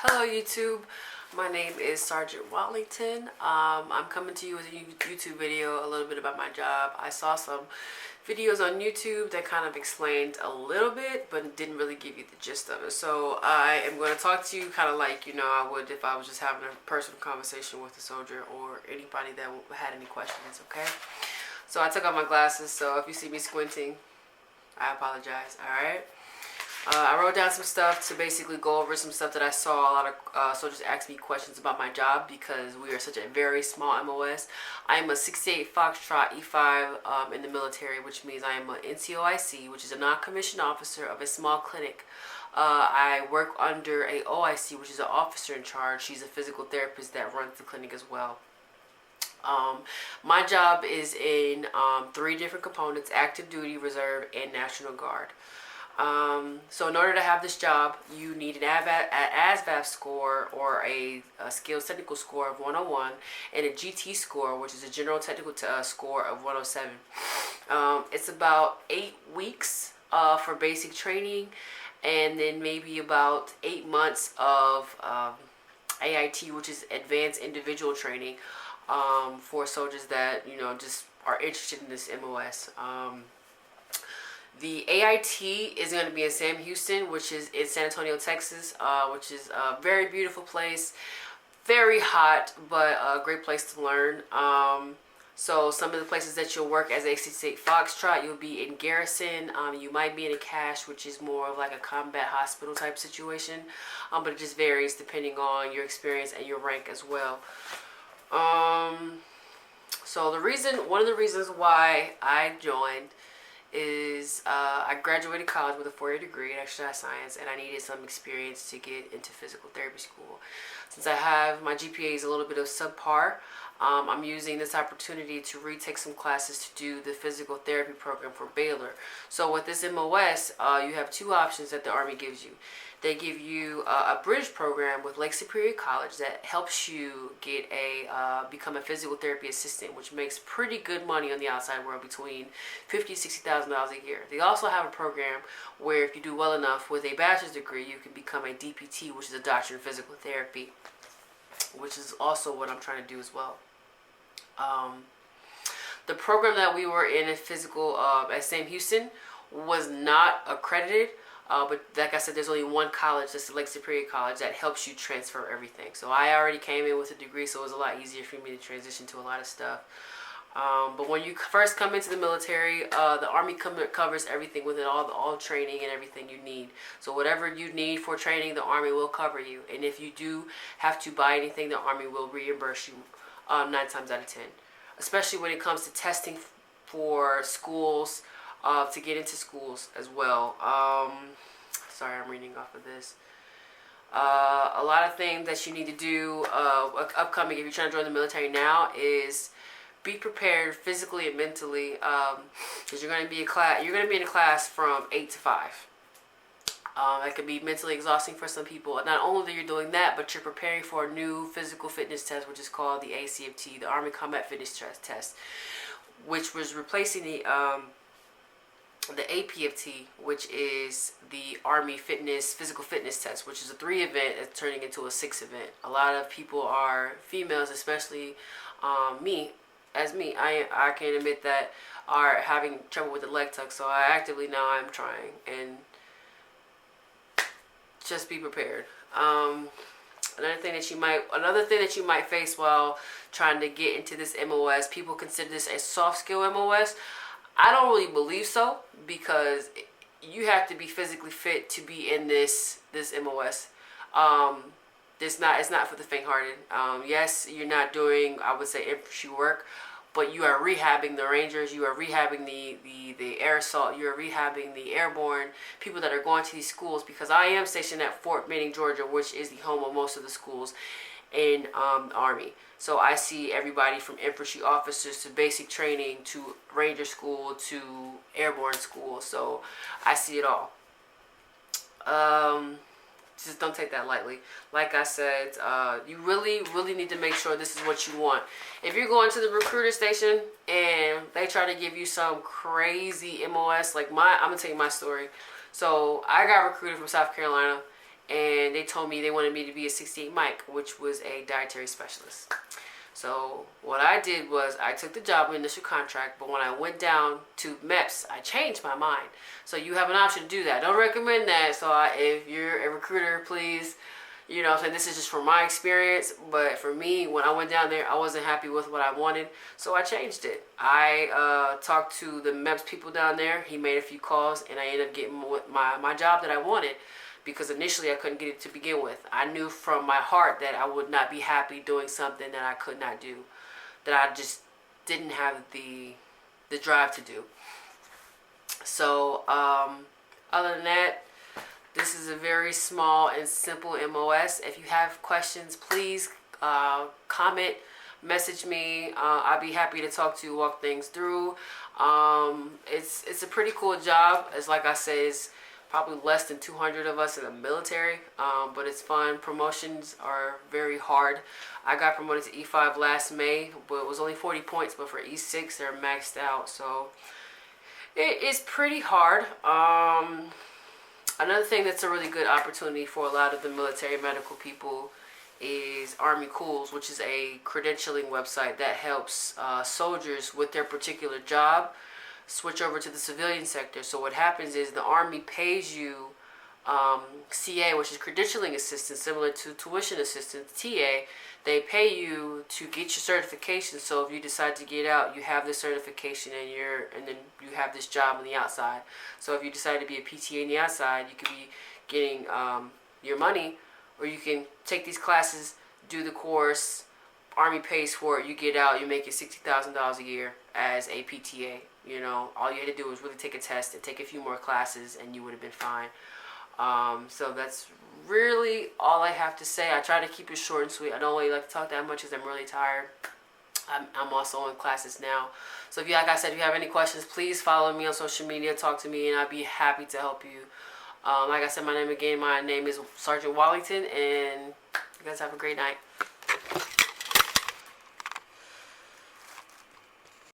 Hello YouTube, my name is Sergeant Wallington. I'm coming to you with a YouTube video a little bit about my job. I saw some videos on YouTube that kind of explained a little bit but didn't really give you the gist of it. So I am going to talk to you kind of like, you know, I would if I was just having a personal conversation with a soldier or anybody that had any questions, okay? So I took off my glasses, so if you see me squinting, I apologize, alright? I wrote down some stuff to basically go over some stuff that I saw a lot of soldiers ask me questions about my job because we are such a very small MOS. I am a 68 Foxtrot E5 in the military, which means I am an NCOIC, which is a non-commissioned officer of a small clinic. I work under a OIC, which is an officer in charge. She's a physical therapist that runs the clinic as well. My job is in 3 different components: active duty, reserve, and National Guard. So in order to have this job, you need an ASVAB score or a skills technical score of 101 and a GT score, which is a general technical score of 107. It's about 8 weeks for basic training, and then maybe about 8 months of AIT, which is advanced individual training for soldiers that, you know, just are interested in this MOS. The AIT is going to be in Sam Houston, which is in San Antonio, Texas, which is a very beautiful place. Very hot, but a great place to learn. So some of the places that you'll work as a 68 Foxtrot, you'll be in Garrison. You might be in a cache, which is more of like a combat hospital type situation. But it just varies depending on your experience and your rank as well. So one of the reasons why I joined is I graduated college with a 4-year degree in exercise science, and I needed some experience to get into physical therapy school. Since I have my GPA is a little bit of subpar, I'm using this opportunity to retake some classes to do the physical therapy program for Baylor. So with this MOS, you have 2 options that the Army gives you. They give you a bridge program with Lake Superior College that helps you get become a physical therapy assistant, which makes pretty good money on the outside world, between $50,000 to $60,000 a year. They also have a program where if you do well enough with a bachelor's degree, you can become a DPT, which is a doctor in physical therapy, which is also what I'm trying to do as well. The program that we were in physical at Sam Houston was not accredited. But like I said, there's only one college, that's the Lake Superior College, that helps you transfer everything. So I already came in with a degree, so it was a lot easier for me to transition to a lot of stuff. But when you first come into the military, the Army covers everything with it, all training and everything you need. So whatever you need for training, the Army will cover you. And if you do have to buy anything, the Army will reimburse you 9 times out of 10. Especially when it comes to testing for schools, to get into schools as well. Sorry, I'm reading off of this. A lot of things that you need to do upcoming if you're trying to join the military now is be prepared physically and mentally, because you're going to be in a class from 8 to 5. That could be mentally exhausting for some people. Not only are you doing that, but you're preparing for a new physical fitness test, which is called the ACFT, the Army Combat Fitness Test, which was replacing the APFT, which is the Army physical fitness test, which is a 3 event that's turning into a 6 event. A lot of people are females, especially me. I can admit that are having trouble with the leg tuck, so I actively now I'm trying, and just be prepared. Another thing that you might face while trying to get into this MOS, people consider this a soft skill MOS. I don't really believe so, because you have to be physically fit to be in this MOS. It's not for the faint-hearted. Yes, you're not doing, I would say, infantry work, but you are rehabbing the Rangers, you are rehabbing the air assault, you are rehabbing the airborne people that are going to these schools, because I am stationed at Fort Benning, Georgia, which is the home of most of the schools in the Army. So I see everybody from infantry officers to basic training to Ranger school to airborne school. So I see it all. just don't take that lightly. Like I said, you really need to make sure this is what you want. If you're going to the recruiter station and they try to give you some crazy MOS, like I'm gonna tell you my story. So I got recruited from South Carolina, and they told me they wanted me to be a 68 mic, which was a dietary specialist. So what I did was I took the job, initial contract, but when I went down to MEPS, I changed my mind. So you have an option to do that. Don't recommend that. So if you're a recruiter, please, you know, this is just from my experience. But for me, when I went down there, I wasn't happy with what I wanted, so I changed it. I talked to the MEPS people down there. He made a few calls, and I ended up getting my job that I wanted. Because initially I couldn't get it to begin with. I knew from my heart that I would not be happy doing something that I could not do, that I just didn't have the drive to do. So other than that, this is a very small and simple MOS. If you have questions, please comment, message me. I'd be happy to talk to you, walk things through. It's a pretty cool job. As like I say, it's probably less than 200 of us in the military, but it's fun. Promotions are very hard. I got promoted to E5 last May, but it was only 40 points, but for E6 they're maxed out, so it is pretty hard. Another thing that's a really good opportunity for a lot of the military medical people is Army Cools, which is a credentialing website that helps soldiers with their particular job switch over to the civilian sector. So what happens is the Army pays you CA, which is credentialing assistance, similar to tuition assistance, TA. They pay you to get your certification. So if you decide to get out, you have the certification, and then you have this job on the outside. So if you decide to be a PTA on the outside, you could be getting your money, or you can take these classes, do the course, Army pays for it, you get out, you make it $60,000 a year as a PTA. You know, all you had to do was really take a test and take a few more classes, and you would have been fine. So that's really all I have to say. I try to keep it short and sweet. I don't really like to talk that much because I'm really tired. I'm also in classes now. So if you, like I said, if you have any questions, please follow me on social media, talk to me, and I'd be happy to help you. Like I said, my name is Sergeant Wallington, and you guys have a great night.